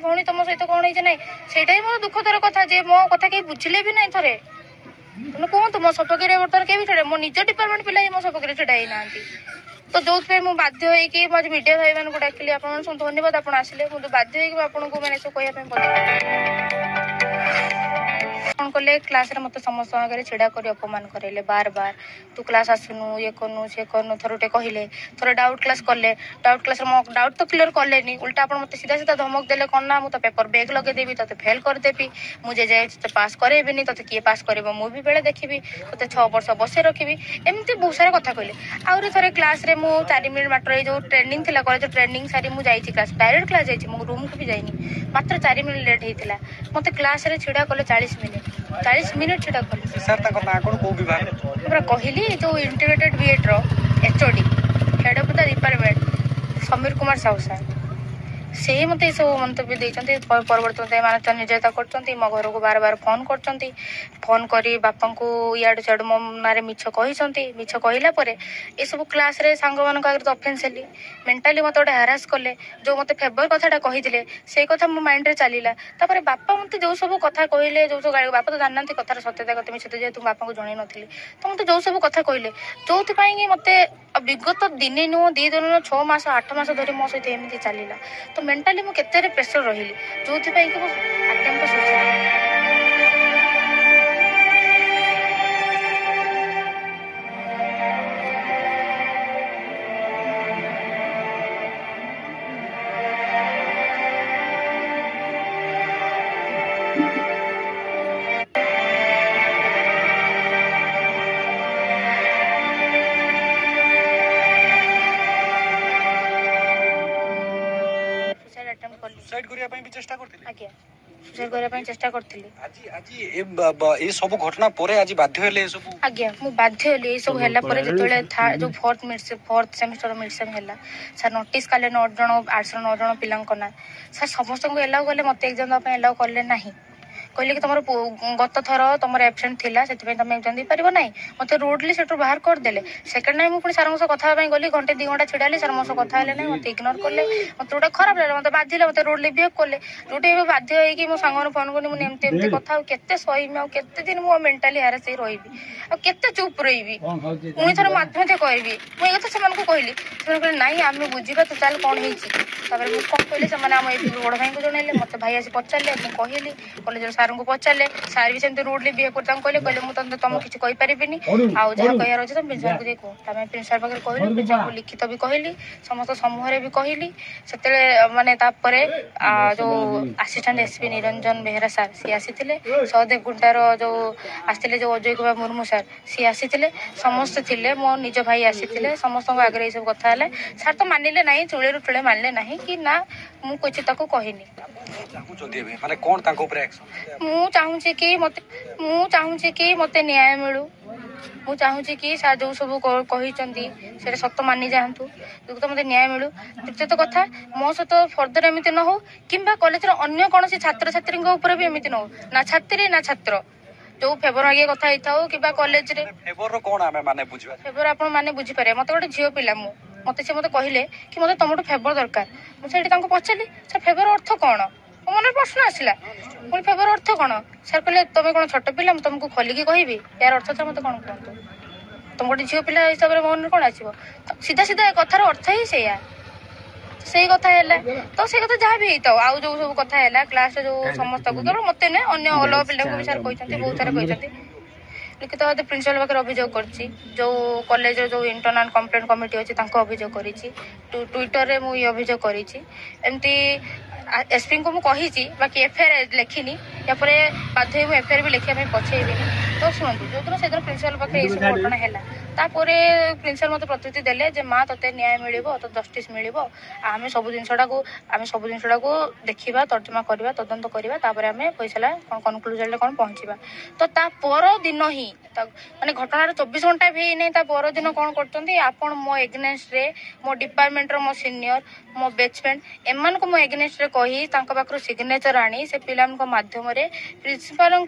भौणी तुम सहित कौन है ना से मो दुखदर कथा जे मो कथा कहीं बुझिले भी ना थे तुम कहतु मो सपक्ष बर्तमान के छड़ा मो निज डिपार्टमेंट पिला मो सपक्ष छड़ा ही ना तो जो मुझे बाध्य होगी मीडिया भाई मान डाकिली आप धन्यवाद आप आसिले मुझे बाध्य होगी मैंने सब कहना कौन कले क्लास रे मत समस्त आगे छिड़ा कर अपमान करेले बार बार तू क्लास आसुनु ये करनु से करनु थोड़े कहले थोड़े डाउट क्लास कले डाउट क्लास डाउट तो क्लियर कले उल्टा आप मत सीधा सीधा धमक देले कौन ना मुझे पेपर बैग लगेदेवी ते फेल करदेवी मुझे जाए पास करेबी ते किए पास कर मुझे बेले देखी ते 6 वर्ष बसे रखी एमती बहुत सारा कथा कहले आउरी थे क्लास रे 4 मिनिट मात्र जो ट्रेनिंग थी कॉलेज ट्रेनिंग सारी मुझे क्लास डायरेक्ट क्लास जाइए रूम को भी जाइनी मात्र 4 मिनिट लेट होता मत क्लास रे छिड़ा कले 40 मिनिट छिड़ा कले सर कहली जो इंटीग्रेटेड बीएड रो HOD head of the department Sameer Kumar Sahu sir से मत सब मंतव्य देते परवर्त मानसिक निर्यातना कर मो घर को बार बार फोन कर फोन कर बापा को इाड़ू सियाड़ू मो ना मिछ कहते मिछ कहला ये सब क्लास रे सांग मान आगे तो अफेन्स हेली मेंटाली मत गोटे हारास कले जो मत फेवर कथाटा कही से कथा मो माइंड रे चलला बापा मत जो सब कथा कहले जो सब बापा तो जानना कथार सत्यता कत मिछ जेहतु बापा को जन नी तो मत जो सब कथा कहले जो मत विगत दिने नुह 2 दिन 6 मास 8 मास धरी मो सहित एमती चलला तो मेंटाली मु केते प्रेशर रही जो अटेम्प्ट सुसाइड करिया पई भी चेष्टा करथिले आज्ञा सुसाइड करिया पई चेष्टा करथिले आज ए सब घटना परे आज बाध्य हेले ए सब आज्ञा मु बाध्य हेले ए सब हैला परे जतले जो फोर्थ सेमेस्टर मिडसेम हैला सर नोटिस काले 9 जण 8 जण पिलांक ना सर समस्त को एलाउ गले मते एग्जाम पे एलाउ करले नाही कहले कि तुम गत थर तुम एबसेंट थिला से तुम एग्जाम दे पारिबो नाही मते रोडली सेटू बाहर कर देले सेकंड टाइम पुणी सर सह कथा गली घंटे 2 घंटा छिड़ाली सर मो सह कथा हेले नाही मते इग्नोर करले मते गोटे खराब लागला मते बाधिले मते रोडली बिहेव कले जोटे बाध्य होई मो सांग फोन करनी मुझे एमती एमती कथा केते सहीमि आ केते दिन मो मेंटली हारास रही आ केते चुप रही पुणी थर माध्यम कहबी मु ए कथा से कहली से कहले नाही आमे बुझीबा तो चल कोन हेची तापर मु कोन कहले से माने हम ए बड़ भाई को जणैले मते भाई आसी पचारले मु कहली कॉलेज सार को पचारे सार भी सेमती रूडली बिहेव कर कहले मुझे तुम किसी कहीपरिनी आउ जहाँ कहार अच्छे तुम प्रिंसिपल को कह तुम प्रिंसिपल पाखे कहलु प्रिंसिपल को लिखित भी कहली समस्त समूह भी कहली से माने जो असिस्टेंट एसपी निरंजन बेहेरा सार सी आसी सहदेव गुंडार जो आसते जो अजय कुमार मुर्मू सार सी आसी समस्त थे मो निज भाई आसी समस्त आगे ये सब कथा है सार तो मानिले ना चूड़े चूड़े मानिले ना कि ना मु कुछ कहनी मु चाहूँ कि मते न्याय मिलू मु चाहूँ कि सार जो सब कही सत मानि जातु तो मत न्याय मिलू द्वितीय कथा मो सहित फर्दर एमती न हो कि कॉलेज अन्य कौन छात्र छात्री भी एमती न हो ना छात्री ना छात्र जो फेवर आगे कथा होता कि कॉलेज फेवर आप बुझी पारे मत गोटे झील पिला मत से मत कहले कि मत तुम फेवर दरकार मुझे पचारि सर फेवर अर्थ कौन मन प्रश्न आसला मुझे फेवर अर्थ कौन सर कहले तुम कौन छोट पिला तुमको खोलिकी कहबी यार अर्थ था मत कौन कहतु तुम गोटे झील पिला हिसाब से मन कौन आसो सीधा सीधा कथार अर्थ ही से कथा है तो से कथा जहाँ भी होता आउ जो सब कथा है क्लास जो समस्त को केवल मत नुहे अन्य अलग पिला भी सार कहते बहुत सारा कहते लिखित भाव प्रिंसिपल पाखे अभियोग कर जो कॉलेज जो इंटरनाल कंप्लेंट कमिटी अच्छी अभियोग कर ट्विटर रे मुझे अभियोग करमती एसपी को मुझे बाकी एफआईआर लिखिनी या बाध्य एफआईआर भी लिखा पछेबी तो शुणु जो दिन से प्रिंसिपल पाखे ये सब घटना है प्रिंसिपल मत प्रतिश्रुति देले जे माँ ते न्याय मिल तो जस्टिस मिल आम सब जिनटा को देखा तर्जमा करवा तदंत करवा आम फैसला कनक्लूजन कौन पहुँचा तो ता पर दिन ही माने घटनार 24 घंटा भी नहीं पर दिन कौन कर मो एग्नेस्ट रे मो डिपार्टमेंट मो सीनियर मो बेचमेंट एम को मो एग्नेस्ट रे कही पाखु सिग्नेचर आनी से पिला माध्यम प्रिंसिपल